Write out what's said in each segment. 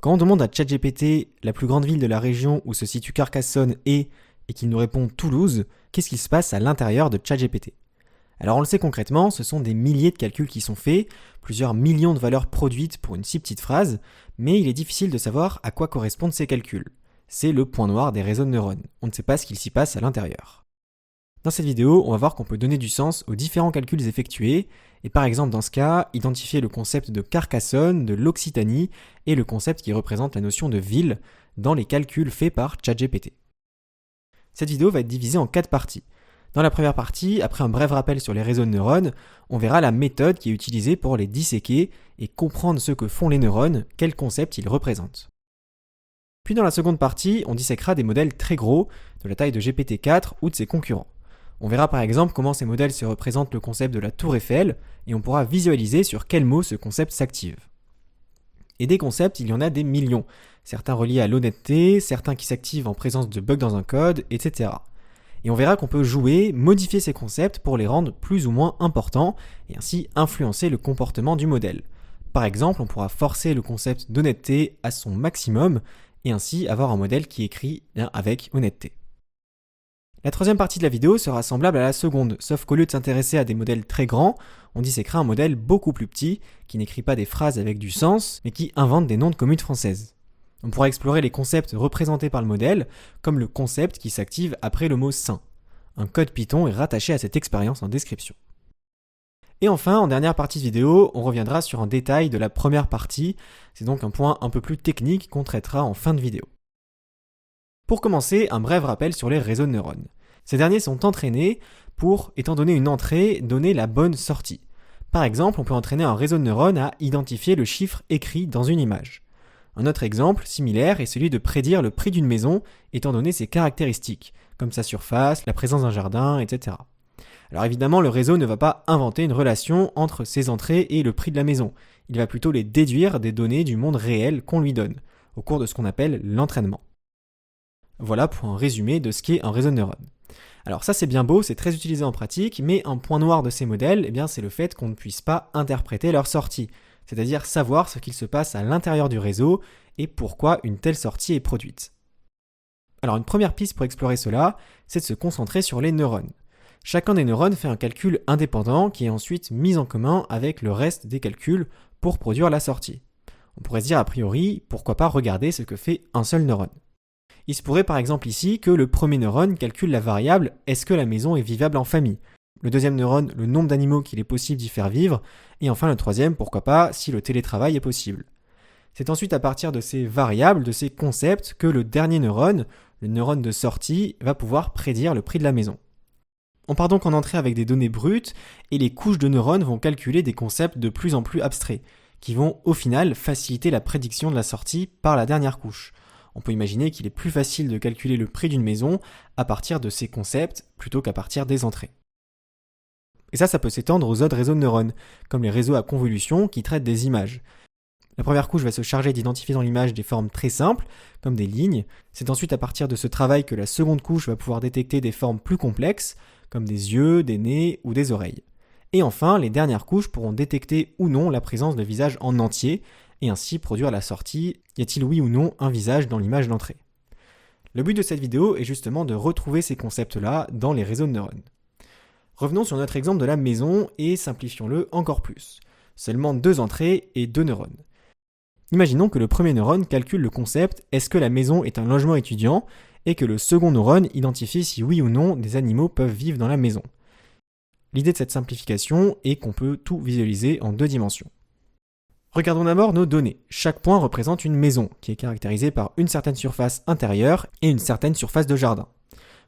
Quand on demande à ChatGPT la plus grande ville de la région où se situe Carcassonne est et qu'il nous répond Toulouse, qu'est-ce qui se passe à l'intérieur de ChatGPT? Alors on le sait concrètement, ce sont des milliers de calculs qui sont faits, plusieurs millions de valeurs produites pour une si petite phrase, mais il est difficile de savoir à quoi correspondent ces calculs. C'est le point noir des réseaux de neurones. On ne sait pas ce qu'il s'y passe à l'intérieur. Dans cette vidéo, on va voir qu'on peut donner du sens aux différents calculs effectués, et par exemple dans ce cas, identifier le concept de Carcassonne, de l'Occitanie, et le concept qui représente la notion de ville dans les calculs faits par ChatGPT. Cette vidéo va être divisée en 4 parties. Dans la première partie, après un bref rappel sur les réseaux de neurones, on verra la méthode qui est utilisée pour les disséquer et comprendre ce que font les neurones, quels concepts ils représentent. Puis dans la seconde partie, on disséquera des modèles très gros, de la taille de GPT-4 ou de ses concurrents. On verra par exemple comment ces modèles se représentent le concept de la tour Eiffel, et on pourra visualiser sur quel mot ce concept s'active. Et des concepts, il y en a des millions, certains reliés à l'honnêteté, certains qui s'activent en présence de bugs dans un code, etc. Et on verra qu'on peut jouer, modifier ces concepts pour les rendre plus ou moins importants, et ainsi influencer le comportement du modèle. Par exemple, on pourra forcer le concept d'honnêteté à son maximum, et ainsi avoir un modèle qui écrit avec honnêteté. La troisième partie de la vidéo sera semblable à la seconde, sauf qu'au lieu de s'intéresser à des modèles très grands, on disséquera un modèle beaucoup plus petit, qui n'écrit pas des phrases avec du sens, mais qui invente des noms de communes françaises. On pourra explorer les concepts représentés par le modèle, comme le concept qui s'active après le mot saint. Un code Python est rattaché à cette expérience en description. Et enfin, en dernière partie de vidéo, on reviendra sur un détail de la première partie, c'est donc un point un peu plus technique qu'on traitera en fin de vidéo. Pour commencer, un bref rappel sur les réseaux de neurones. Ces derniers sont entraînés pour, étant donné une entrée, donner la bonne sortie. Par exemple, on peut entraîner un réseau de neurones à identifier le chiffre écrit dans une image. Un autre exemple similaire est celui de prédire le prix d'une maison étant donné ses caractéristiques, comme sa surface, la présence d'un jardin, etc. Alors évidemment, le réseau ne va pas inventer une relation entre ces entrées et le prix de la maison. Il va plutôt les déduire des données du monde réel qu'on lui donne, au cours de ce qu'on appelle l'entraînement. Voilà pour un résumé de ce qu'est un réseau de neurones. Alors ça c'est bien beau, c'est très utilisé en pratique, mais un point noir de ces modèles, c'est le fait qu'on ne puisse pas interpréter leur sortie, c'est-à-dire savoir ce qu'il se passe à l'intérieur du réseau et pourquoi une telle sortie est produite. Alors une première piste pour explorer cela, c'est de se concentrer sur les neurones. Chacun des neurones fait un calcul indépendant qui est ensuite mis en commun avec le reste des calculs pour produire la sortie. On pourrait se dire a priori, pourquoi pas regarder ce que fait un seul neurone. Il se pourrait par exemple ici que le premier neurone calcule la variable « est-ce que la maison est vivable en famille ?» Le deuxième neurone, le nombre d'animaux qu'il est possible d'y faire vivre, et enfin le troisième, pourquoi pas, si le télétravail est possible. C'est ensuite à partir de ces variables, de ces concepts, que le dernier neurone, le neurone de sortie, va pouvoir prédire le prix de la maison. On part donc en entrée avec des données brutes, et les couches de neurones vont calculer des concepts de plus en plus abstraits, qui vont au final faciliter la prédiction de la sortie par la dernière couche. On peut imaginer qu'il est plus facile de calculer le prix d'une maison à partir de ces concepts plutôt qu'à partir des entrées. Et ça peut s'étendre aux autres réseaux de neurones, comme les réseaux à convolution qui traitent des images. La première couche va se charger d'identifier dans l'image des formes très simples, comme des lignes. C'est ensuite à partir de ce travail que la seconde couche va pouvoir détecter des formes plus complexes, comme des yeux, des nez ou des oreilles. Et enfin, les dernières couches pourront détecter ou non la présence de visages en entier, et ainsi produire la sortie, y a-t-il oui ou non un visage dans l'image d'entrée. Le but de cette vidéo est justement de retrouver ces concepts-là dans les réseaux de neurones. Revenons sur notre exemple de la maison et simplifions-le encore plus. Seulement 2 entrées et 2 neurones. Imaginons que le premier neurone calcule le concept « est-ce que la maison est un logement étudiant ?» et que le second neurone identifie si oui ou non des animaux peuvent vivre dans la maison. L'idée de cette simplification est qu'on peut tout visualiser en 2 dimensions. Regardons d'abord nos données. Chaque point représente une maison, qui est caractérisée par une certaine surface intérieure et une certaine surface de jardin.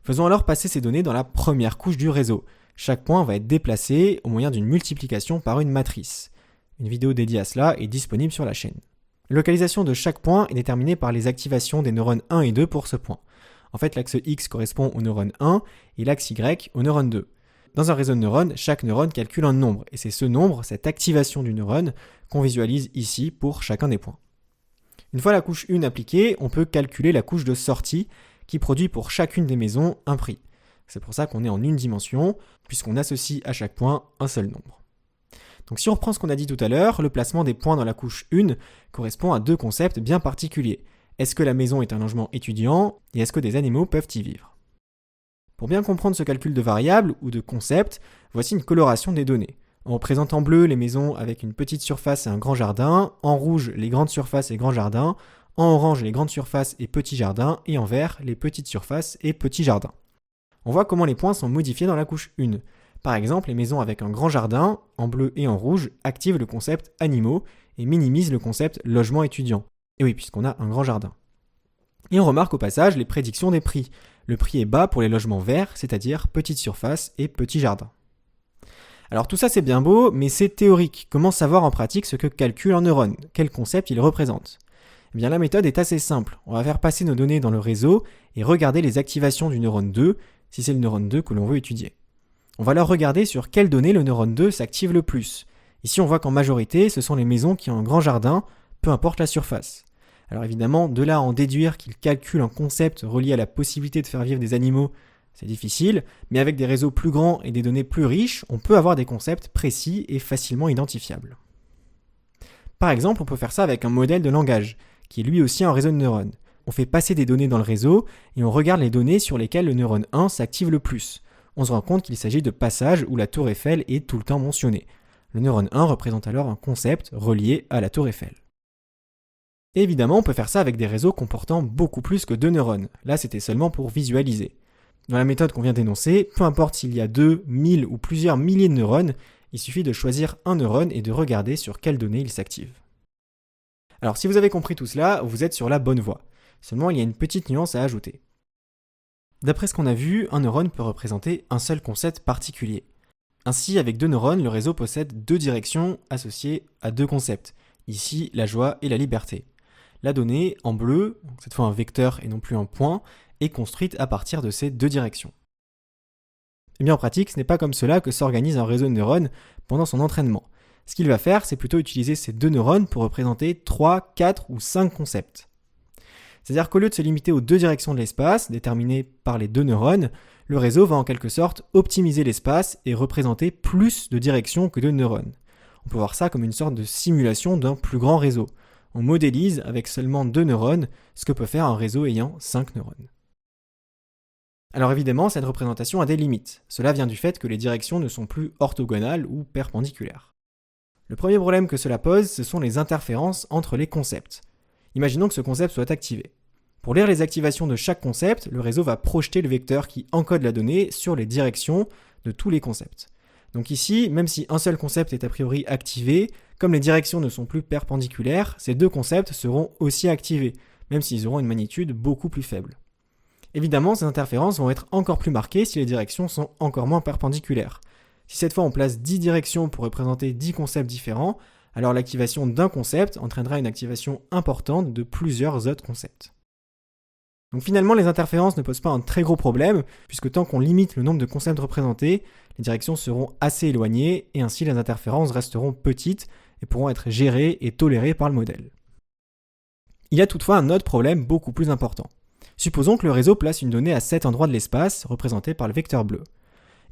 Faisons alors passer ces données dans la première couche du réseau. Chaque point va être déplacé au moyen d'une multiplication par une matrice. Une vidéo dédiée à cela est disponible sur la chaîne. La localisation de chaque point est déterminée par les activations des neurones 1 et 2 pour ce point. En fait, l'axe X correspond au neurone 1 et l'axe Y au neurone 2. Dans un réseau de neurones, chaque neurone calcule un nombre, et c'est ce nombre, cette activation du neurone, qu'on visualise ici pour chacun des points. Une fois la couche 1 appliquée, on peut calculer la couche de sortie, qui produit pour chacune des maisons un prix. C'est pour ça qu'on est en une dimension, puisqu'on associe à chaque point un seul nombre. Donc si on reprend ce qu'on a dit tout à l'heure, le placement des points dans la couche 1 correspond à deux concepts bien particuliers. Est-ce que la maison est un logement étudiant et est-ce que des animaux peuvent y vivre? Pour bien comprendre ce calcul de variables ou de concepts, voici une coloration des données. On représente en bleu les maisons avec une petite surface et un grand jardin, en rouge les grandes surfaces et grands jardins, en orange les grandes surfaces et petits jardins, et en vert les petites surfaces et petits jardins. On voit comment les points sont modifiés dans la couche 1. Par exemple, les maisons avec un grand jardin, en bleu et en rouge, activent le concept animaux et minimisent le concept logement étudiant. Et oui, puisqu'on a un grand jardin. Et on remarque au passage les prédictions des prix. Le prix est bas pour les logements verts, c'est-à-dire petites surfaces et petits jardins. Alors tout ça c'est bien beau, mais c'est théorique. Comment savoir en pratique ce que calcule un neurone? Quel concept il représente? Eh bien la méthode est assez simple. On va faire passer nos données dans le réseau et regarder les activations du neurone 2, si c'est le neurone 2 que l'on veut étudier. On va alors regarder sur quelles données le neurone 2 s'active le plus. Ici on voit qu'en majorité ce sont les maisons qui ont un grand jardin, peu importe la surface. Alors évidemment, de là à en déduire qu'il calcule un concept relié à la possibilité de faire vivre des animaux, c'est difficile, mais avec des réseaux plus grands et des données plus riches, on peut avoir des concepts précis et facilement identifiables. Par exemple, on peut faire ça avec un modèle de langage, qui est lui aussi un réseau de neurones. On fait passer des données dans le réseau et on regarde les données sur lesquelles le neurone 1 s'active le plus. On se rend compte qu'il s'agit de passages où la tour Eiffel est tout le temps mentionnée. Le neurone 1 représente alors un concept relié à la tour Eiffel. Et évidemment, on peut faire ça avec des réseaux comportant beaucoup plus que 2 neurones. Là, c'était seulement pour visualiser. Dans la méthode qu'on vient d'énoncer, peu importe s'il y a 2, 1000 ou plusieurs milliers de neurones, il suffit de choisir un neurone et de regarder sur quelles données il s'active. Alors si vous avez compris tout cela, vous êtes sur la bonne voie. Seulement, il y a une petite nuance à ajouter. D'après ce qu'on a vu, un neurone peut représenter un seul concept particulier. Ainsi, avec 2 neurones, le réseau possède 2 directions associées à 2 concepts. Ici, la joie et la liberté. La donnée, en bleu, donc cette fois un vecteur et non plus un point, est construite à partir de ces 2 directions. Et bien en pratique, ce n'est pas comme cela que s'organise un réseau de neurones pendant son entraînement. Ce qu'il va faire, c'est plutôt utiliser ces 2 neurones pour représenter 3, 4 ou 5 concepts. C'est-à-dire qu'au lieu de se limiter aux 2 directions de l'espace, déterminées par les 2 neurones, le réseau va en quelque sorte optimiser l'espace et représenter plus de directions que de neurones. On peut voir ça comme une sorte de simulation d'un plus grand réseau. On modélise avec seulement 2 neurones ce que peut faire un réseau ayant 5 neurones. Alors évidemment, cette représentation a des limites. Cela vient du fait que les directions ne sont plus orthogonales ou perpendiculaires. Le premier problème que cela pose, ce sont les interférences entre les concepts. Imaginons que ce concept soit activé. Pour lire les activations de chaque concept, le réseau va projeter le vecteur qui encode la donnée sur les directions de tous les concepts. Donc ici, même si un seul concept est a priori activé, comme les directions ne sont plus perpendiculaires, ces 2 concepts seront aussi activés, même s'ils auront une magnitude beaucoup plus faible. Évidemment, ces interférences vont être encore plus marquées si les directions sont encore moins perpendiculaires. Si cette fois on place 10 directions pour représenter 10 concepts différents, alors l'activation d'un concept entraînera une activation importante de plusieurs autres concepts. Donc finalement, les interférences ne posent pas un très gros problème, puisque tant qu'on limite le nombre de concepts représentés, les directions seront assez éloignées, et ainsi les interférences resteront petites et pourront être gérées et tolérées par le modèle. Il y a toutefois un autre problème beaucoup plus important. Supposons que le réseau place une donnée à cet endroit de l'espace, représenté par le vecteur bleu.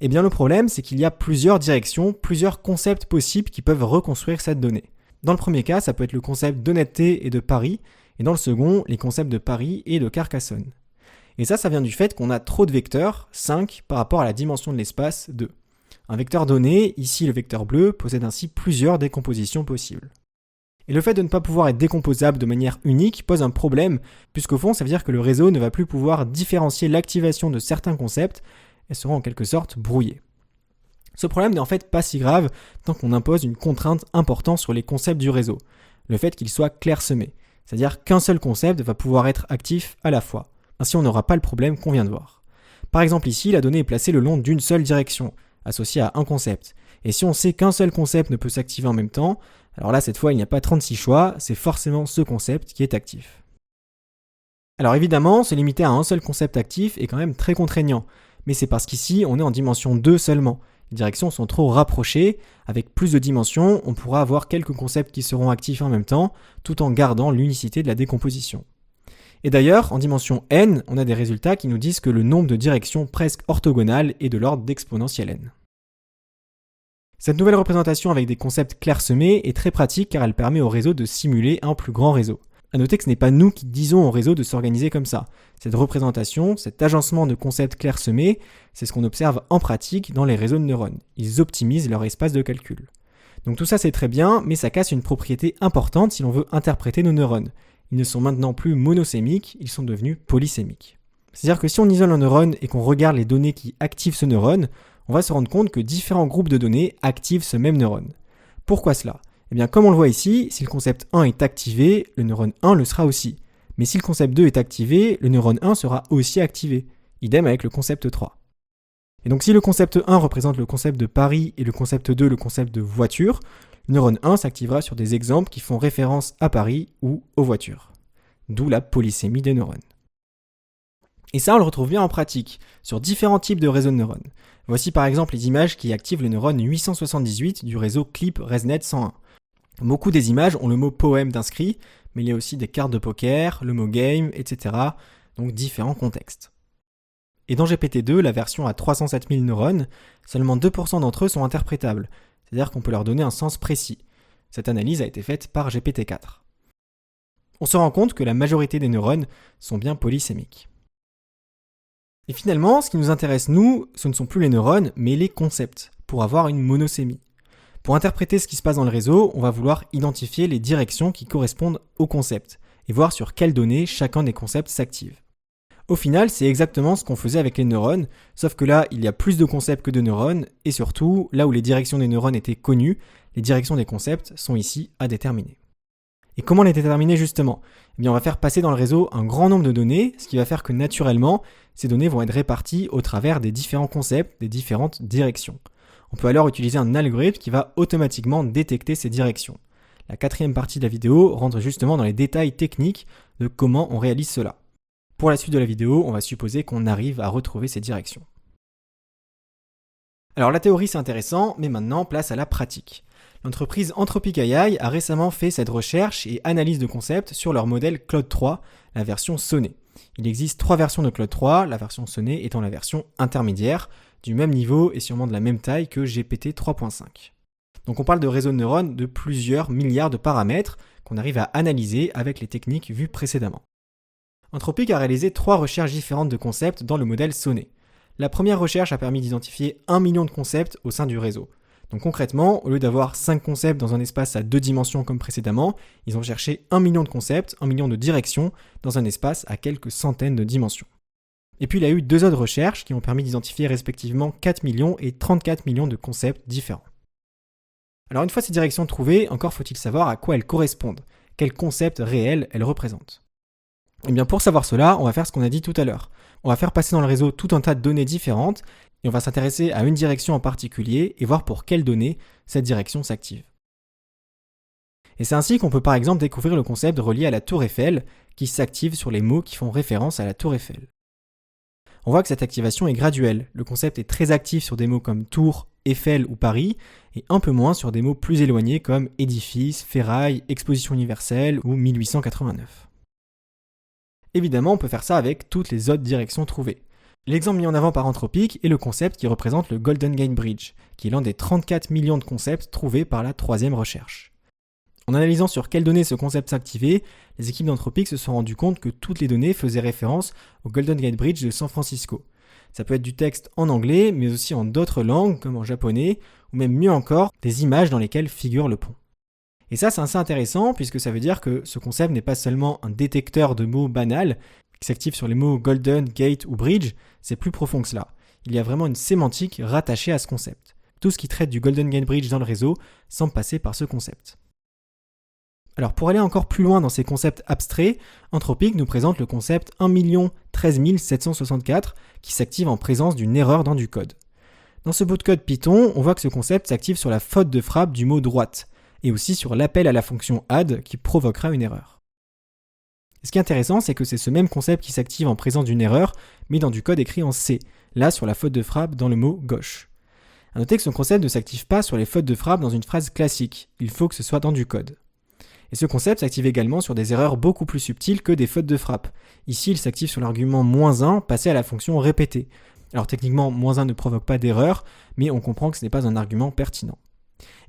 Eh bien le problème, c'est qu'il y a plusieurs directions, plusieurs concepts possibles qui peuvent reconstruire cette donnée. Dans le premier cas, ça peut être le concept d'honnêteté et de Paris, et dans le second, les concepts de Paris et de Carcassonne. Et ça vient du fait qu'on a trop de vecteurs, 5, par rapport à la dimension de l'espace, 2. Un vecteur donné, ici le vecteur bleu, possède ainsi plusieurs décompositions possibles. Et le fait de ne pas pouvoir être décomposable de manière unique pose un problème, puisqu'au fond, ça veut dire que le réseau ne va plus pouvoir différencier l'activation de certains concepts et sera en quelque sorte brouillé. Ce problème n'est en fait pas si grave tant qu'on impose une contrainte importante sur les concepts du réseau, le fait qu'ils soient clairsemés, c'est-à-dire qu'un seul concept va pouvoir être actif à la fois. Ainsi, on n'aura pas le problème qu'on vient de voir. Par exemple ici, la donnée est placée le long d'une seule direction, associée à un concept. Et si on sait qu'un seul concept ne peut s'activer en même temps, alors là, cette fois, il n'y a pas 36 choix, c'est forcément ce concept qui est actif. Alors évidemment, se limiter à un seul concept actif est quand même très contraignant, mais c'est parce qu'ici, on est en dimension 2 seulement. Les directions sont trop rapprochées, avec plus de dimensions, on pourra avoir quelques concepts qui seront actifs en même temps, tout en gardant l'unicité de la décomposition. Et d'ailleurs, en dimension n, on a des résultats qui nous disent que le nombre de directions presque orthogonales est de l'ordre d'exponentielle n. Cette nouvelle représentation avec des concepts clairsemés est très pratique car elle permet au réseau de simuler un plus grand réseau. A noter que ce n'est pas nous qui disons au réseau de s'organiser comme ça. Cette représentation, cet agencement de concepts clairsemés, c'est ce qu'on observe en pratique dans les réseaux de neurones. Ils optimisent leur espace de calcul. Donc tout ça c'est très bien, mais ça casse une propriété importante si l'on veut interpréter nos neurones. Ils ne sont maintenant plus monosémiques, ils sont devenus polysémiques. C'est-à-dire que si on isole un neurone et qu'on regarde les données qui activent ce neurone, on va se rendre compte que différents groupes de données activent ce même neurone. Pourquoi cela ? Eh bien, comme on le voit ici, si le concept 1 est activé, le neurone 1 le sera aussi. Mais si le concept 2 est activé, le neurone 1 sera aussi activé. Idem avec le concept 3. Et donc si le concept 1 représente le concept de Paris et le concept 2 le concept de voiture, le neurone 1 s'activera sur des exemples qui font référence à Paris ou aux voitures. D'où la polysémie des neurones. Et ça, on le retrouve bien en pratique, sur différents types de réseaux de neurones. Voici par exemple les images qui activent le neurone 878 du réseau CLIP-ResNet 101. Beaucoup des images ont le mot poème d'inscrit, mais il y a aussi des cartes de poker, le mot game, etc. Donc différents contextes. Et dans GPT-2, la version à 307 000 neurones, seulement 2% d'entre eux sont interprétables, c'est-à-dire qu'on peut leur donner un sens précis. Cette analyse a été faite par GPT-4. On se rend compte que la majorité des neurones sont bien polysémiques. Et finalement, ce qui nous intéresse nous, ce ne sont plus les neurones, mais les concepts, pour avoir une monosémie. Pour interpréter ce qui se passe dans le réseau, on va vouloir identifier les directions qui correspondent au concept et voir sur quelles données chacun des concepts s'active. Au final, c'est exactement ce qu'on faisait avec les neurones, sauf que là, il y a plus de concepts que de neurones, et surtout, là où les directions des neurones étaient connues, les directions des concepts sont ici à déterminer. Et comment les déterminer justement ? Eh bien, on va faire passer dans le réseau un grand nombre de données, ce qui va faire que naturellement, ces données vont être réparties au travers des différents concepts, des différentes directions. On peut alors utiliser un algorithme qui va automatiquement détecter ces directions. La 4e partie de la vidéo rentre justement dans les détails techniques de comment on réalise cela. Pour la suite de la vidéo, on va supposer qu'on arrive à retrouver ces directions. Alors la théorie c'est intéressant, mais maintenant place à la pratique. L'entreprise Anthropic AI a récemment fait cette recherche et analyse de concepts sur leur modèle Claude 3, la version Sonnet. Il existe 3 versions de Claude 3, la version Sonnet étant la version intermédiaire, du même niveau et sûrement de la même taille que GPT 3.5. Donc on parle de réseaux de neurones de plusieurs milliards de paramètres qu'on arrive à analyser avec les techniques vues précédemment. Anthropic a réalisé 3 recherches différentes de concepts dans le modèle Sonnet. La première recherche a permis d'identifier 1 million de concepts au sein du réseau. Donc concrètement, au lieu d'avoir 5 concepts dans un espace à 2 dimensions comme précédemment, ils ont cherché 1 million de concepts, 1 million de directions dans un espace à quelques centaines de dimensions. Et puis il y a eu 2 autres recherches qui ont permis d'identifier respectivement 4 millions et 34 millions de concepts différents. Alors une fois ces directions trouvées, encore faut-il savoir à quoi elles correspondent, quels concepts réels elles représentent. Et bien pour savoir cela, on va faire ce qu'on a dit tout à l'heure. On va faire passer dans le réseau tout un tas de données différentes et on va s'intéresser à une direction en particulier et voir pour quelles données cette direction s'active. Et c'est ainsi qu'on peut par exemple découvrir le concept relié à la tour Eiffel qui s'active sur les mots qui font référence à la tour Eiffel. On voit que cette activation est graduelle. Le concept est très actif sur des mots comme tour, Eiffel ou Paris, et un peu moins sur des mots plus éloignés comme édifice, ferraille, exposition universelle ou 1889. Évidemment, on peut faire ça avec toutes les autres directions trouvées. L'exemple mis en avant par Anthropic est le concept qui représente le Golden Gate Bridge, qui est l'un des 34 millions de concepts trouvés par la 3e recherche. En analysant sur quelles données ce concept s'activait, les équipes d'Anthropic se sont rendues compte que toutes les données faisaient référence au Golden Gate Bridge de San Francisco. Ça peut être du texte en anglais, mais aussi en d'autres langues, comme en japonais, ou même mieux encore, des images dans lesquelles figure le pont. Et ça, c'est assez intéressant, puisque ça veut dire que ce concept n'est pas seulement un détecteur de mots banals, qui s'active sur les mots Golden, Gate ou Bridge, c'est plus profond que cela. Il y a vraiment une sémantique rattachée à ce concept. Tout ce qui traite du Golden Gate Bridge dans le réseau semble passer par ce concept. Alors pour aller encore plus loin dans ces concepts abstraits, Anthropic nous présente le concept 1 013 764 qui s'active en présence d'une erreur dans du code. Dans ce bout de code Python, on voit que ce concept s'active sur la faute de frappe du mot droite, et aussi sur l'appel à la fonction add qui provoquera une erreur. Et ce qui est intéressant, c'est que c'est ce même concept qui s'active en présence d'une erreur, mais dans du code écrit en C, là sur la faute de frappe dans le mot gauche. A noter que ce concept ne s'active pas sur les fautes de frappe dans une phrase classique, il faut que ce soit dans du code. Et ce concept s'active également sur des erreurs beaucoup plus subtiles que des fautes de frappe. Ici, il s'active sur l'argument -1 passé à la fonction répétée. Alors techniquement, -1 ne provoque pas d'erreur, mais on comprend que ce n'est pas un argument pertinent.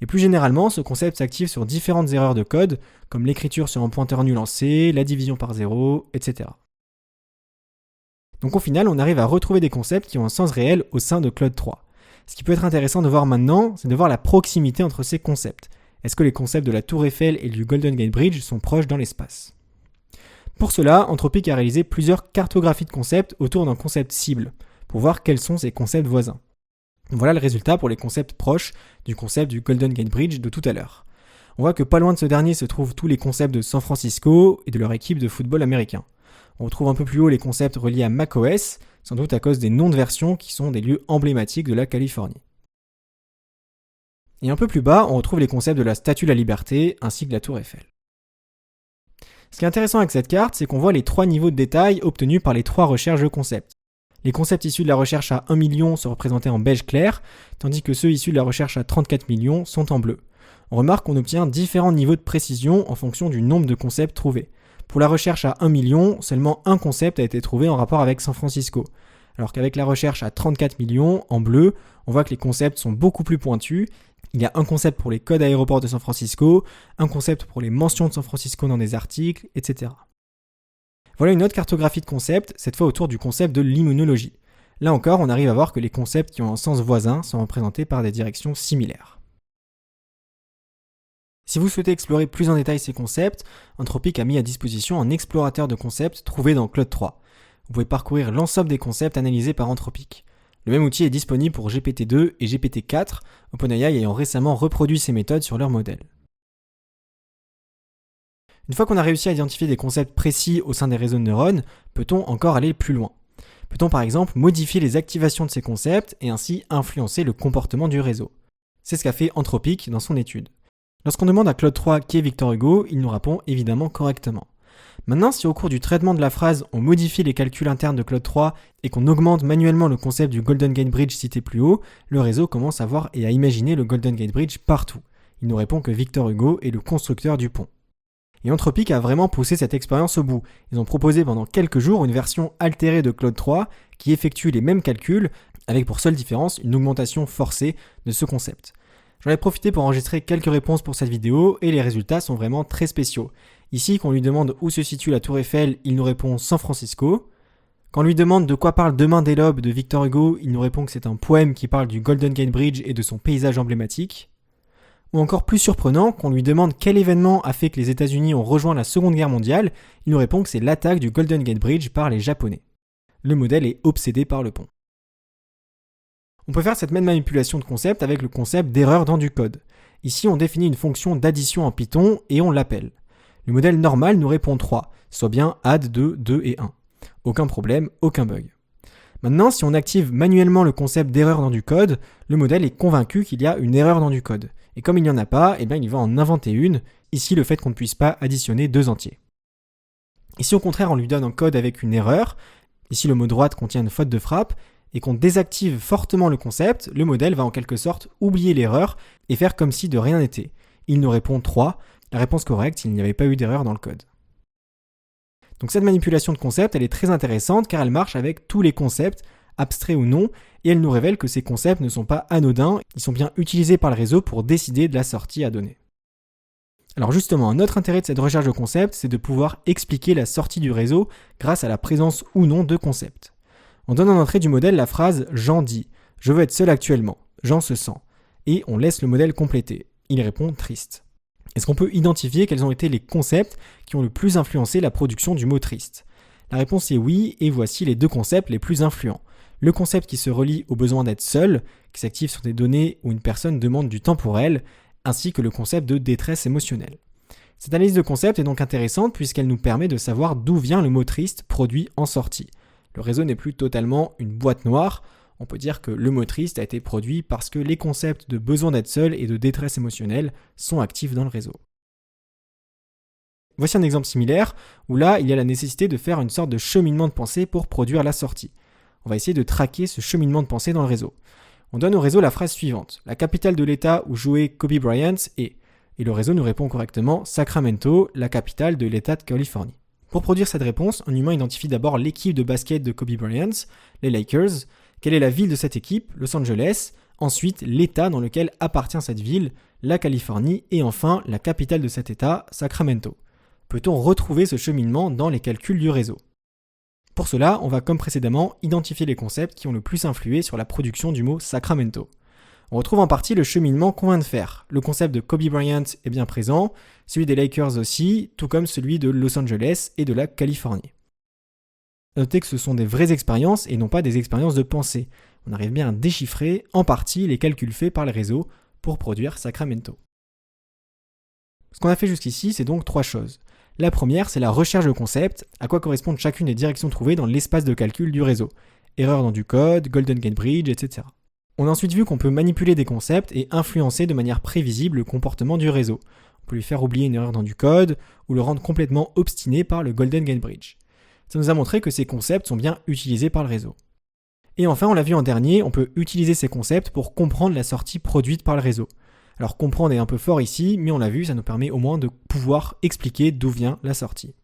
Et plus généralement, ce concept s'active sur différentes erreurs de code, comme l'écriture sur un pointeur nul en C, la division par 0, etc. Donc au final, on arrive à retrouver des concepts qui ont un sens réel au sein de Claude 3. Ce qui peut être intéressant de voir maintenant, c'est de voir la proximité entre ces concepts. Est-ce que les concepts de la Tour Eiffel et du Golden Gate Bridge sont proches dans l'espace ? Pour cela, Anthropic a réalisé plusieurs cartographies de concepts autour d'un concept cible, pour voir quels sont ces concepts voisins. Voilà le résultat pour les concepts proches du concept du Golden Gate Bridge de tout à l'heure. On voit que pas loin de ce dernier se trouvent tous les concepts de San Francisco et de leur équipe de football américain. On retrouve un peu plus haut les concepts reliés à macOS, sans doute à cause des noms de versions qui sont des lieux emblématiques de la Californie. Et un peu plus bas, on retrouve les concepts de la Statue de la Liberté ainsi que la Tour Eiffel. Ce qui est intéressant avec cette carte, c'est qu'on voit les 3 niveaux de détail obtenus par les 3 recherches de concepts. Les concepts issus de la recherche à 1 million sont représentés en beige clair, tandis que ceux issus de la recherche à 34 millions sont en bleu. On remarque qu'on obtient différents niveaux de précision en fonction du nombre de concepts trouvés. Pour la recherche à 1 million, seulement un concept a été trouvé en rapport avec San Francisco. Alors qu'avec la recherche à 34 millions, en bleu, on voit que les concepts sont beaucoup plus pointus. Il y a un concept pour les codes aéroports de San Francisco, un concept pour les mentions de San Francisco dans des articles, etc. Voilà une autre cartographie de concepts, cette fois autour du concept de l'immunologie. Là encore, on arrive à voir que les concepts qui ont un sens voisin sont représentés par des directions similaires. Si vous souhaitez explorer plus en détail ces concepts, Anthropic a mis à disposition un explorateur de concepts trouvé dans Claude 3. Vous pouvez parcourir l'ensemble des concepts analysés par Anthropic. Le même outil est disponible pour GPT-2 et GPT-4, OpenAI ayant récemment reproduit ces méthodes sur leur modèle. Une fois qu'on a réussi à identifier des concepts précis au sein des réseaux de neurones, peut-on encore aller plus loin ? Peut-on par exemple modifier les activations de ces concepts et ainsi influencer le comportement du réseau ? C'est ce qu'a fait Anthropic dans son étude. Lorsqu'on demande à Claude 3 qui est Victor Hugo, il nous répond évidemment correctement. Maintenant, si au cours du traitement de la phrase, on modifie les calculs internes de Claude 3 et qu'on augmente manuellement le concept du Golden Gate Bridge cité plus haut, le réseau commence à voir et à imaginer le Golden Gate Bridge partout. Il nous répond que Victor Hugo est le constructeur du pont. Et Anthropic a vraiment poussé cette expérience au bout. Ils ont proposé pendant quelques jours une version altérée de Claude 3 qui effectue les mêmes calculs, avec pour seule différence une augmentation forcée de ce concept. J'en ai profité pour enregistrer quelques réponses pour cette vidéo et les résultats sont vraiment très spéciaux. Ici, quand on lui demande où se situe la Tour Eiffel, il nous répond San Francisco. Quand on lui demande de quoi parle Demain des Lobes de Victor Hugo, il nous répond que c'est un poème qui parle du Golden Gate Bridge et de son paysage emblématique. Ou encore plus surprenant, qu'on lui demande quel événement a fait que les États-Unis ont rejoint la Seconde Guerre mondiale, il nous répond que c'est l'attaque du Golden Gate Bridge par les Japonais. Le modèle est obsédé par le pont. On peut faire cette même manipulation de concept avec le concept d'erreur dans du code. Ici, on définit une fonction d'addition en Python et on l'appelle. Le modèle normal nous répond 3, soit bien add 2, 2 et 1. Aucun problème, aucun bug. Maintenant, si on active manuellement le concept d'erreur dans du code, le modèle est convaincu qu'il y a une erreur dans du code. Et comme il n'y en a pas, il va en inventer une, ici le fait qu'on ne puisse pas additionner 2 entiers. Et si au contraire on lui donne un code avec une erreur, ici le mot droite contient une faute de frappe, et qu'on désactive fortement le concept, le modèle va en quelque sorte oublier l'erreur et faire comme si de rien n'était. Il nous répond 3, la réponse correcte, il n'y avait pas eu d'erreur dans le code. Donc cette manipulation de concept, elle est très intéressante car elle marche avec tous les concepts, abstraits ou non, et elle nous révèle que ces concepts ne sont pas anodins, ils sont bien utilisés par le réseau pour décider de la sortie à donner. Alors justement, un autre intérêt de cette recherche de concepts, c'est de pouvoir expliquer la sortie du réseau grâce à la présence ou non de concepts. On donne en entrée du modèle la phrase « Jean dit »,« Je veux être seul actuellement »,« Jean se sent », et on laisse le modèle compléter. Il répond « Triste ». Est-ce qu'on peut identifier quels ont été les concepts qui ont le plus influencé la production du mot triste ? La réponse est oui, et voici les 2 concepts les plus influents. Le concept qui se relie au besoin d'être seul, qui s'active sur des données où une personne demande du temps pour elle, ainsi que le concept de détresse émotionnelle. Cette analyse de concept est donc intéressante puisqu'elle nous permet de savoir d'où vient le mot triste produit en sortie. Le réseau n'est plus totalement une boîte noire, on peut dire que le mot triste a été produit parce que les concepts de besoin d'être seul et de détresse émotionnelle sont actifs dans le réseau. Voici un exemple similaire où là, il y a la nécessité de faire une sorte de cheminement de pensée pour produire la sortie. On va essayer de traquer ce cheminement de pensée dans le réseau. On donne au réseau la phrase suivante. La capitale de l'État où jouait Kobe Bryant est... Et le réseau nous répond correctement Sacramento, la capitale de l'État de Californie. Pour produire cette réponse, un humain identifie d'abord l'équipe de basket de Kobe Bryant, les Lakers. Quelle est la ville de cette équipe ? Los Angeles. ensuite l'état dans lequel appartient cette ville, la Californie, et enfin la capitale de cet état, Sacramento. Peut-on retrouver ce cheminement dans les calculs du réseau ? Pour cela, on va comme précédemment identifier les concepts qui ont le plus influé sur la production du mot Sacramento. On retrouve en partie le cheminement qu'on vient de faire. Le concept de Kobe Bryant est bien présent, celui des Lakers aussi, tout comme celui de Los Angeles et de la Californie. Notez que ce sont des vraies expériences et non pas des expériences de pensée. On arrive bien à déchiffrer en partie les calculs faits par les réseaux pour produire Sacramento. Ce qu'on a fait jusqu'ici, c'est donc 3 choses. La première, c'est la recherche de concepts, à quoi correspondent chacune des directions trouvées dans l'espace de calcul du réseau. Erreurs dans du code, Golden Gate Bridge, etc. On a ensuite vu qu'on peut manipuler des concepts et influencer de manière prévisible le comportement du réseau. On peut lui faire oublier une erreur dans du code ou le rendre complètement obstiné par le Golden Gate Bridge. Ça nous a montré que ces concepts sont bien utilisés par le réseau. Et enfin, on l'a vu en dernier, on peut utiliser ces concepts pour comprendre la sortie produite par le réseau. Alors comprendre est un peu fort ici, mais on l'a vu, ça nous permet au moins de pouvoir expliquer d'où vient la sortie.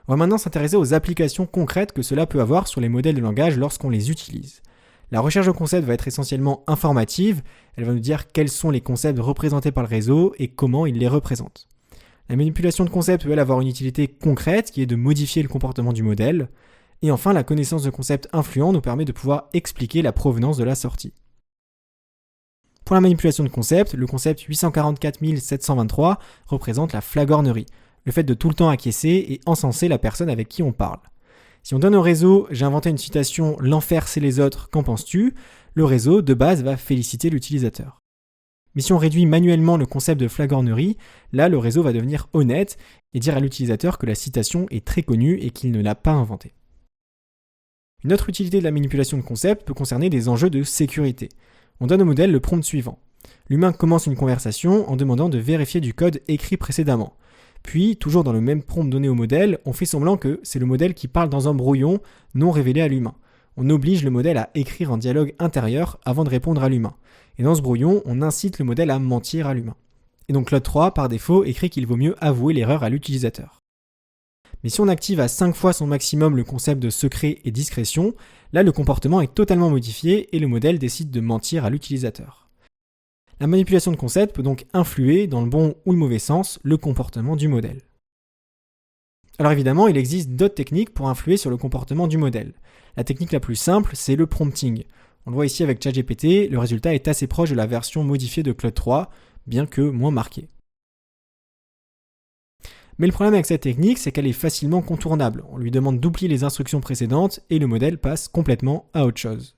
On va maintenant s'intéresser aux applications concrètes que cela peut avoir sur les modèles de langage lorsqu'on les utilise. La recherche de concepts va être essentiellement informative, elle va nous dire quels sont les concepts représentés par le réseau et comment il les représente. La manipulation de concepts peut avoir une utilité concrète qui est de modifier le comportement du modèle. Et enfin, la connaissance de concepts influents nous permet de pouvoir expliquer la provenance de la sortie. Pour la manipulation de concepts, le concept 844 723 représente la flagornerie, le fait de tout le temps acquiescer et encenser la personne avec qui on parle. Si on donne au réseau « j'ai inventé une citation, l'enfer c'est les autres, qu'en penses-tu ?», le réseau de base va féliciter l'utilisateur. Mais si on réduit manuellement le concept de flagornerie, là le réseau va devenir honnête et dire à l'utilisateur que la citation est très connue et qu'il ne l'a pas inventée. Une autre utilité de la manipulation de concept peut concerner des enjeux de sécurité. On donne au modèle le prompt suivant. L'humain commence une conversation en demandant de vérifier du code écrit précédemment. Puis, toujours dans le même prompt donné au modèle, on fait semblant que c'est le modèle qui parle dans un brouillon non révélé à l'humain. On oblige le modèle à écrire un dialogue intérieur avant de répondre à l'humain. Et dans ce brouillon, on incite le modèle à mentir à l'humain. Et donc Claude 3, par défaut, écrit qu'il vaut mieux avouer l'erreur à l'utilisateur. Mais si on active à 5 fois son maximum le concept de secret et discrétion, là le comportement est totalement modifié et le modèle décide de mentir à l'utilisateur. La manipulation de concept peut donc influer, dans le bon ou le mauvais sens, le comportement du modèle. Alors évidemment, il existe d'autres techniques pour influer sur le comportement du modèle. La technique la plus simple, c'est le prompting. On le voit ici avec ChatGPT, le résultat est assez proche de la version modifiée de Claude 3, bien que moins marqué. Mais le problème avec cette technique, c'est qu'elle est facilement contournable. On lui demande d'oublier les instructions précédentes et le modèle passe complètement à autre chose.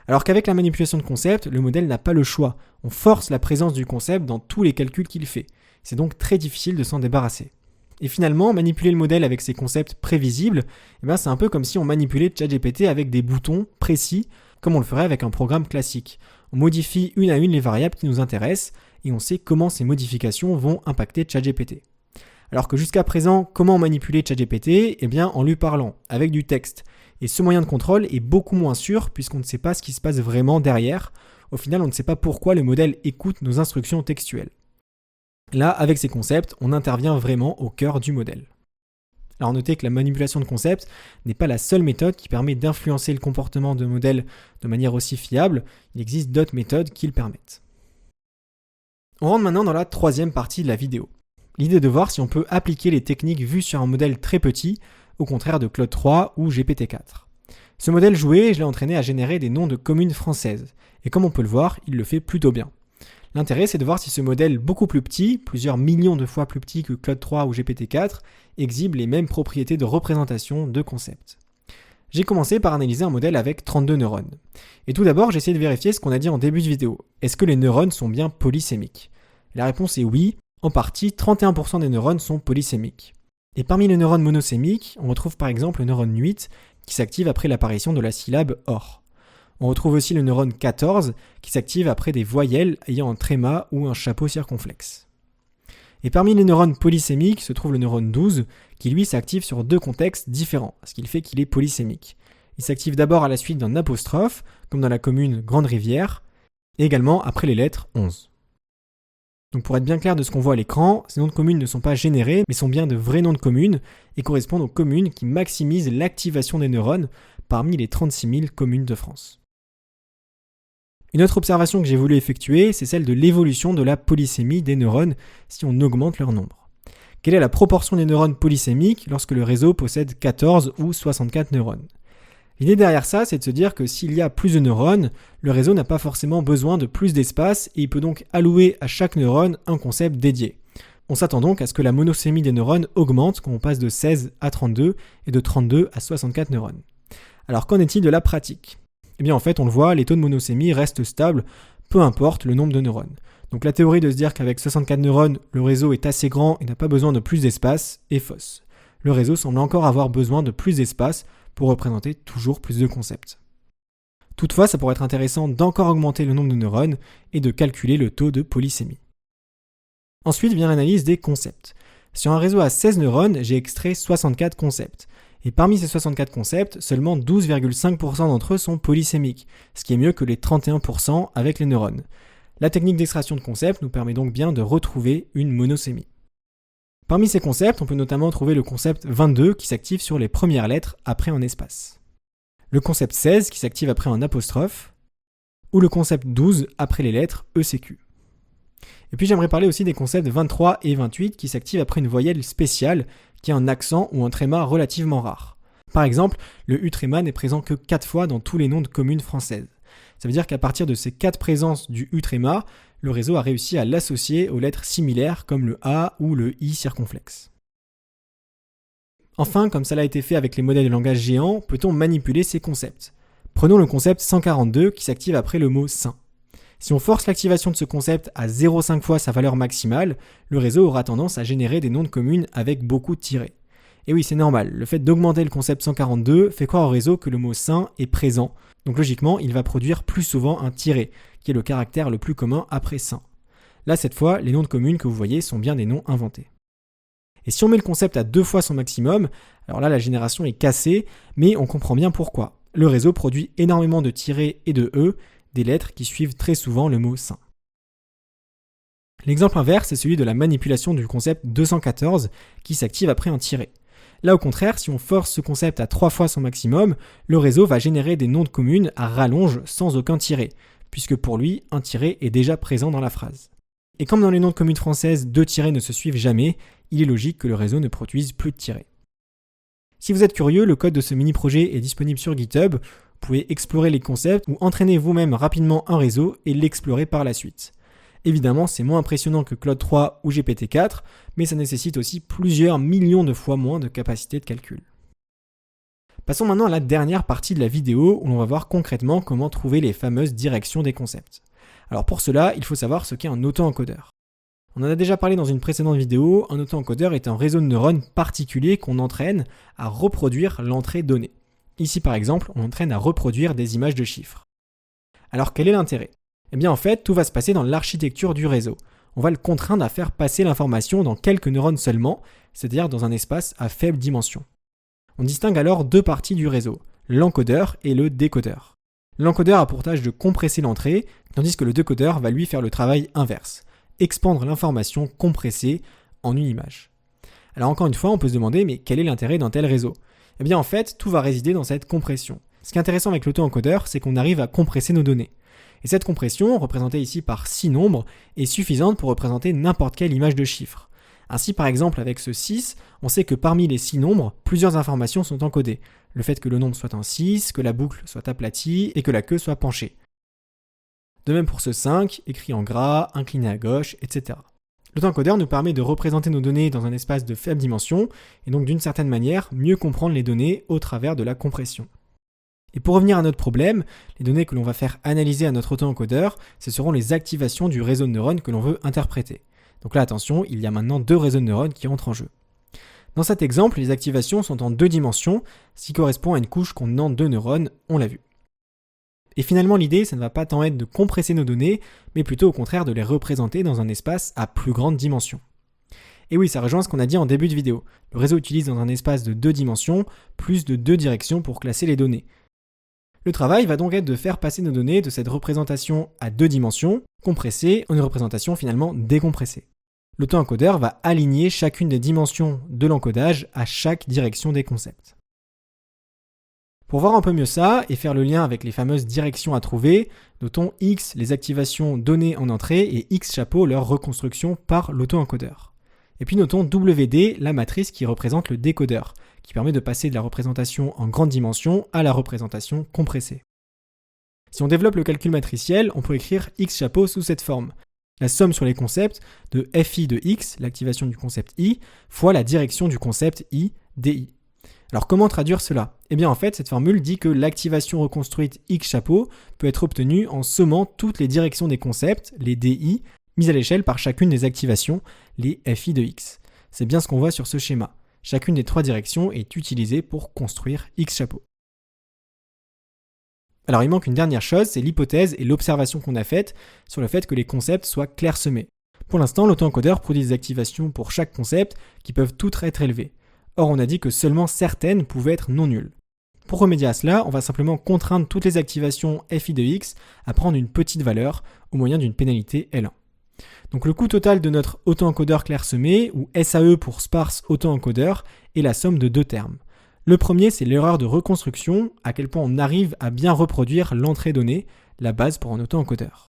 Alors qu'avec la manipulation de concept, le modèle n'a pas le choix. On force la présence du concept dans tous les calculs qu'il fait. C'est donc très difficile de s'en débarrasser. Et finalement, manipuler le modèle avec ces concepts prévisibles, c'est un peu comme si on manipulait ChatGPT avec des boutons précis, comme on le ferait avec un programme classique. On modifie une à une les variables qui nous intéressent et on sait comment ces modifications vont impacter ChatGPT. Alors que jusqu'à présent, comment manipuler ChatGPT ? En lui parlant, avec du texte. Et ce moyen de contrôle est beaucoup moins sûr puisqu'on ne sait pas ce qui se passe vraiment derrière. Au final, on ne sait pas pourquoi le modèle écoute nos instructions textuelles. Là, avec ces concepts, on intervient vraiment au cœur du modèle. Alors notez que la manipulation de concepts n'est pas la seule méthode qui permet d'influencer le comportement de modèle de manière aussi fiable. Il existe d'autres méthodes qui le permettent. On rentre maintenant dans la troisième partie de la vidéo. L'idée de voir si on peut appliquer les techniques vues sur un modèle très petit, au contraire de Claude 3 ou GPT-4. Ce modèle joué, je l'ai entraîné à générer des noms de communes françaises. Et comme on peut le voir, il le fait plutôt bien. L'intérêt, c'est de voir si ce modèle beaucoup plus petit, plusieurs millions de fois plus petit que Claude 3 ou GPT-4, exhibe les mêmes propriétés de représentation de concepts. J'ai commencé par analyser un modèle avec 32 neurones. Et tout d'abord, j'ai essayé de vérifier ce qu'on a dit en début de vidéo. Est-ce que les neurones sont bien polysémiques ? La réponse est oui. En partie, 31% des neurones sont polysémiques. Et parmi les neurones monosémiques, on retrouve par exemple le neurone 8 qui s'active après l'apparition de la syllabe « or ». On retrouve aussi le neurone 14 qui s'active après des voyelles ayant un tréma ou un chapeau circonflexe. Et parmi les neurones polysémiques se trouve le neurone 12 qui lui s'active sur 2 contextes différents, ce qui fait qu'il est polysémique. Il s'active d'abord à la suite d'un apostrophe, comme dans la commune Grande Rivière, et également après les lettres 11. Donc pour être bien clair de ce qu'on voit à l'écran, ces noms de communes ne sont pas générés, mais sont bien de vrais noms de communes et correspondent aux communes qui maximisent l'activation des neurones parmi les 36 000 communes de France. Une autre observation que j'ai voulu effectuer, c'est celle de l'évolution de la polysémie des neurones si on augmente leur nombre. Quelle est la proportion des neurones polysémiques lorsque le réseau possède 14 ou 64 neurones ? L'idée derrière ça, c'est de se dire que s'il y a plus de neurones, le réseau n'a pas forcément besoin de plus d'espace et il peut donc allouer à chaque neurone un concept dédié. On s'attend donc à ce que la monosémie des neurones augmente quand on passe de 16 à 32 et de 32 à 64 neurones. Alors qu'en est-il de la pratique ? Eh bien en fait, on le voit, les taux de monosémie restent stables, peu importe le nombre de neurones. Donc la théorie de se dire qu'avec 64 neurones, le réseau est assez grand et n'a pas besoin de plus d'espace est fausse. Le réseau semble encore avoir besoin de plus d'espace pour représenter toujours plus de concepts. Toutefois, ça pourrait être intéressant d'encore augmenter le nombre de neurones et de calculer le taux de polysémie. Ensuite vient l'analyse des concepts. Sur un réseau à 16 neurones, j'ai extrait 64 concepts. Et parmi ces 64 concepts, seulement 12,5% d'entre eux sont polysémiques, ce qui est mieux que les 31% avec les neurones. La technique d'extraction de concepts nous permet donc bien de retrouver une monosémie. Parmi ces concepts, on peut notamment trouver le concept 22 qui s'active sur les premières lettres après un espace, le concept 16 qui s'active après un apostrophe, ou le concept 12 après les lettres ECQ. Et puis j'aimerais parler aussi des concepts 23 et 28 qui s'activent après une voyelle spéciale qui a un accent ou un tréma relativement rare. Par exemple, le U-tréma n'est présent que 4 fois dans tous les noms de communes françaises. Ça veut dire qu'à partir de ces 4 présences du U-tréma, le réseau a réussi à l'associer aux lettres similaires comme le A ou le I circonflexe. Enfin, comme cela a été fait avec les modèles de langage géants, peut-on manipuler ces concepts ? Prenons le concept 142 qui s'active après le mot saint. Si on force l'activation de ce concept à 0,5 fois sa valeur maximale, le réseau aura tendance à générer des noms de communes avec beaucoup de tirets. Et oui, c'est normal, le fait d'augmenter le concept 142 fait croire au réseau que le mot saint est présent, donc logiquement, il va produire plus souvent un tiret, qui est le caractère le plus commun après saint. Là, cette fois, les noms de communes que vous voyez sont bien des noms inventés. Et si on met le concept à 2 fois son maximum, alors là, la génération est cassée, mais on comprend bien pourquoi. Le réseau produit énormément de tirets et de E, des lettres qui suivent très souvent le mot saint. L'exemple inverse est celui de la manipulation du concept 214 qui s'active après un tiret. Là au contraire, si on force ce concept à 3 fois son maximum, le réseau va générer des noms de communes à rallonge sans aucun tiret, puisque pour lui, un tiret est déjà présent dans la phrase. Et comme dans les noms de communes françaises, 2 tirets ne se suivent jamais, il est logique que le réseau ne produise plus de tirets. Si vous êtes curieux, le code de ce mini-projet est disponible sur GitHub. Vous pouvez explorer les concepts ou entraîner vous-même rapidement un réseau et l'explorer par la suite. Évidemment, c'est moins impressionnant que Claude 3 ou GPT-4, mais ça nécessite aussi plusieurs millions de fois moins de capacité de calcul. Passons maintenant à la dernière partie de la vidéo où l'on va voir concrètement comment trouver les fameuses directions des concepts. Alors pour cela, il faut savoir ce qu'est un auto-encodeur. On en a déjà parlé dans une précédente vidéo, un auto-encodeur est un réseau de neurones particulier qu'on entraîne à reproduire l'entrée donnée. Ici par exemple, on entraîne à reproduire des images de chiffres. Alors quel est l'intérêt ? Eh bien en fait, tout va se passer dans l'architecture du réseau. On va le contraindre à faire passer l'information dans quelques neurones seulement, c'est-à-dire dans un espace à faible dimension. On distingue alors 2 parties du réseau, l'encodeur et le décodeur. L'encodeur a pour tâche de compresser l'entrée, tandis que le décodeur va lui faire le travail inverse, expandre l'information compressée en une image. Alors encore une fois, on peut se demander, mais quel est l'intérêt d'un tel réseau ? Eh bien en fait, tout va résider dans cette compression. Ce qui est intéressant avec l'auto-encodeur, c'est qu'on arrive à compresser nos données. Et cette compression, représentée ici par 6 nombres, est suffisante pour représenter n'importe quelle image de chiffre. Ainsi, par exemple, avec ce 6, on sait que parmi les 6 nombres, plusieurs informations sont encodées. Le fait que le nombre soit un 6, que la boucle soit aplatie et que la queue soit penchée. De même pour ce 5, écrit en gras, incliné à gauche, etc. L'auto-encodeur nous permet de représenter nos données dans un espace de faible dimension, et donc d'une certaine manière, mieux comprendre les données au travers de la compression. Et pour revenir à notre problème, les données que l'on va faire analyser à notre auto-encodeur, ce seront les activations du réseau de neurones que l'on veut interpréter. Donc là, attention, il y a maintenant 2 réseaux de neurones qui entrent en jeu. Dans cet exemple, les activations sont en 2 dimensions, ce qui correspond à une couche contenant 2 neurones, on l'a vu. Et finalement, l'idée, ça ne va pas tant être de compresser nos données, mais plutôt au contraire de les représenter dans un espace à plus grande dimension. Et oui, ça rejoint ce qu'on a dit en début de vidéo. Le réseau utilise dans un espace de 2 dimensions, plus de 2 directions pour classer les données. Le travail va donc être de faire passer nos données de cette représentation à 2 dimensions, compressée, en une représentation finalement décompressée. L'auto-encodeur va aligner chacune des dimensions de l'encodage à chaque direction des concepts. Pour voir un peu mieux ça et faire le lien avec les fameuses directions à trouver, notons X les activations données en entrée et X chapeau leur reconstruction par l'auto-encodeur. Et puis notons WD, la matrice qui représente le décodeur, qui permet de passer de la représentation en grande dimension à la représentation compressée. Si on développe le calcul matriciel, on peut écrire X chapeau sous cette forme. La somme sur les concepts de FI de X, l'activation du concept I, fois la direction du concept I, DI. Alors comment traduire cela ? Eh bien en fait, cette formule dit que l'activation reconstruite X chapeau peut être obtenue en sommant toutes les directions des concepts, les DI, mises à l'échelle par chacune des activations, les FI de X. C'est bien ce qu'on voit sur ce schéma. Chacune des 3 directions est utilisée pour construire X chapeau. Alors il manque une dernière chose, c'est l'hypothèse et l'observation qu'on a faite sur le fait que les concepts soient clairsemés. Pour l'instant, l'auto-encodeur produit des activations pour chaque concept qui peuvent toutes être élevées. Or, on a dit que seulement certaines pouvaient être non nulles. Pour remédier à cela, on va simplement contraindre toutes les activations FI de X à prendre une petite valeur au moyen d'une pénalité L1. Donc le coût total de notre auto-encodeur clairsemé, ou SAE pour sparse auto-encodeur, est la somme de 2 termes. Le premier, c'est l'erreur de reconstruction, à quel point on arrive à bien reproduire l'entrée donnée, la base pour un auto-encodeur.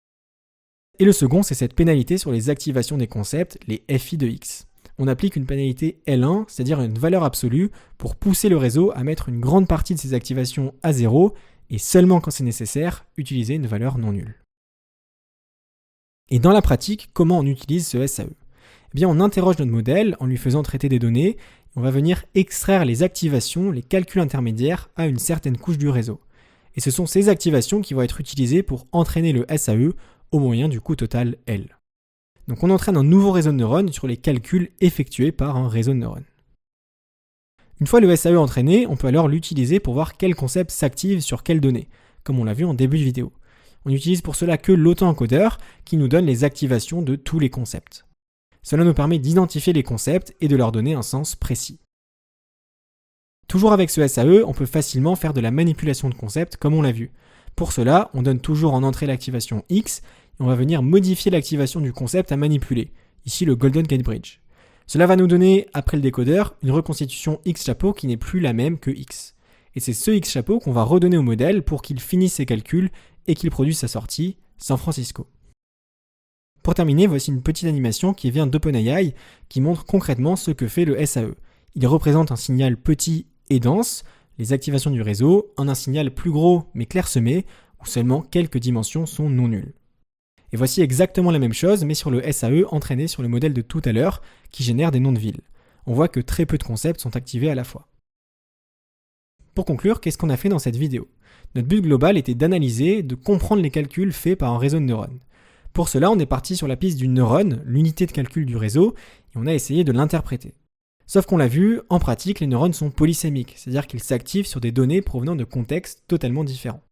Et le second, c'est cette pénalité sur les activations des concepts, les FI de X. On applique une pénalité L1, c'est-à-dire une valeur absolue, pour pousser le réseau à mettre une grande partie de ses activations à 0, et seulement quand c'est nécessaire, utiliser une valeur non nulle. Et dans la pratique, comment on utilise ce SAE ? Eh bien, on interroge notre modèle en lui faisant traiter des données, et on va venir extraire les activations, les calculs intermédiaires à une certaine couche du réseau. Et ce sont ces activations qui vont être utilisées pour entraîner le SAE au moyen du coût total L. Donc on entraîne un nouveau réseau de neurones sur les calculs effectués par un réseau de neurones. Une fois le SAE entraîné, on peut alors l'utiliser pour voir quel concept s'active sur quelles données, comme on l'a vu en début de vidéo. On n'utilise pour cela que l'auto-encodeur qui nous donne les activations de tous les concepts. Cela nous permet d'identifier les concepts et de leur donner un sens précis. Toujours avec ce SAE, on peut facilement faire de la manipulation de concepts comme on l'a vu. Pour cela, on donne toujours en entrée l'activation X, et on va venir modifier l'activation du concept à manipuler, ici le Golden Gate Bridge. Cela va nous donner, après le décodeur, une reconstitution X chapeau qui n'est plus la même que X. Et c'est ce X chapeau qu'on va redonner au modèle pour qu'il finisse ses calculs et qu'il produise sa sortie, San Francisco. Pour terminer, voici une petite animation qui vient d'OpenAI qui montre concrètement ce que fait le SAE. Il représente un signal petit et dense, les activations du réseau, en un signal plus gros mais clairsemé, où seulement quelques dimensions sont non nulles. Et voici exactement la même chose, mais sur le SAE entraîné sur le modèle de tout à l'heure, qui génère des noms de villes. On voit que très peu de concepts sont activés à la fois. Pour conclure, qu'est-ce qu'on a fait dans cette vidéo ? Notre but global était d'analyser, de comprendre les calculs faits par un réseau de neurones. Pour cela, on est parti sur la piste du neurone, l'unité de calcul du réseau, et on a essayé de l'interpréter. Sauf qu'on l'a vu, en pratique, les neurones sont polysémiques, c'est-à-dire qu'ils s'activent sur des données provenant de contextes totalement différents.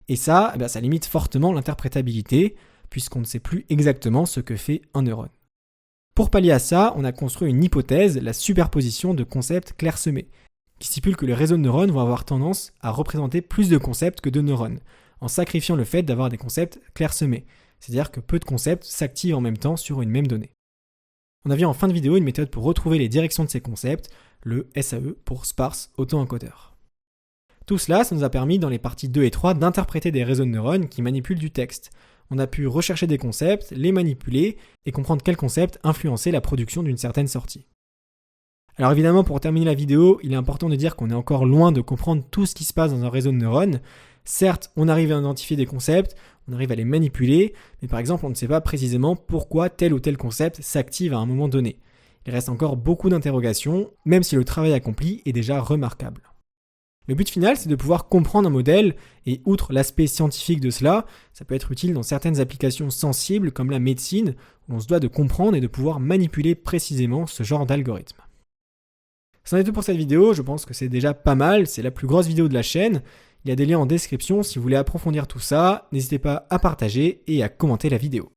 Et ça, ça limite fortement l'interprétabilité, puisqu'on ne sait plus exactement ce que fait un neurone. Pour pallier à ça, on a construit une hypothèse, la superposition de concepts clairsemés, qui stipule que les réseaux de neurones vont avoir tendance à représenter plus de concepts que de neurones, en sacrifiant le fait d'avoir des concepts clairsemés, c'est-à-dire que peu de concepts s'activent en même temps sur une même donnée. On a vu en fin de vidéo une méthode pour retrouver les directions de ces concepts, le SAE pour Sparse Auto-Encodeur. Tout cela, ça nous a permis dans les parties 2 et 3 d'interpréter des réseaux de neurones qui manipulent du texte. On a pu rechercher des concepts, les manipuler et comprendre quels concepts influençaient la production d'une certaine sortie. Alors évidemment, pour terminer la vidéo, il est important de dire qu'on est encore loin de comprendre tout ce qui se passe dans un réseau de neurones. Certes, on arrive à identifier des concepts, on arrive à les manipuler, mais par exemple, on ne sait pas précisément pourquoi tel ou tel concept s'active à un moment donné. Il reste encore beaucoup d'interrogations, même si le travail accompli est déjà remarquable. Le but final, c'est de pouvoir comprendre un modèle, et outre l'aspect scientifique de cela, ça peut être utile dans certaines applications sensibles comme la médecine, où on se doit de comprendre et de pouvoir manipuler précisément ce genre d'algorithme. C'en est tout pour cette vidéo, je pense que c'est déjà pas mal, c'est la plus grosse vidéo de la chaîne. Il y a des liens en description si vous voulez approfondir tout ça, n'hésitez pas à partager et à commenter la vidéo.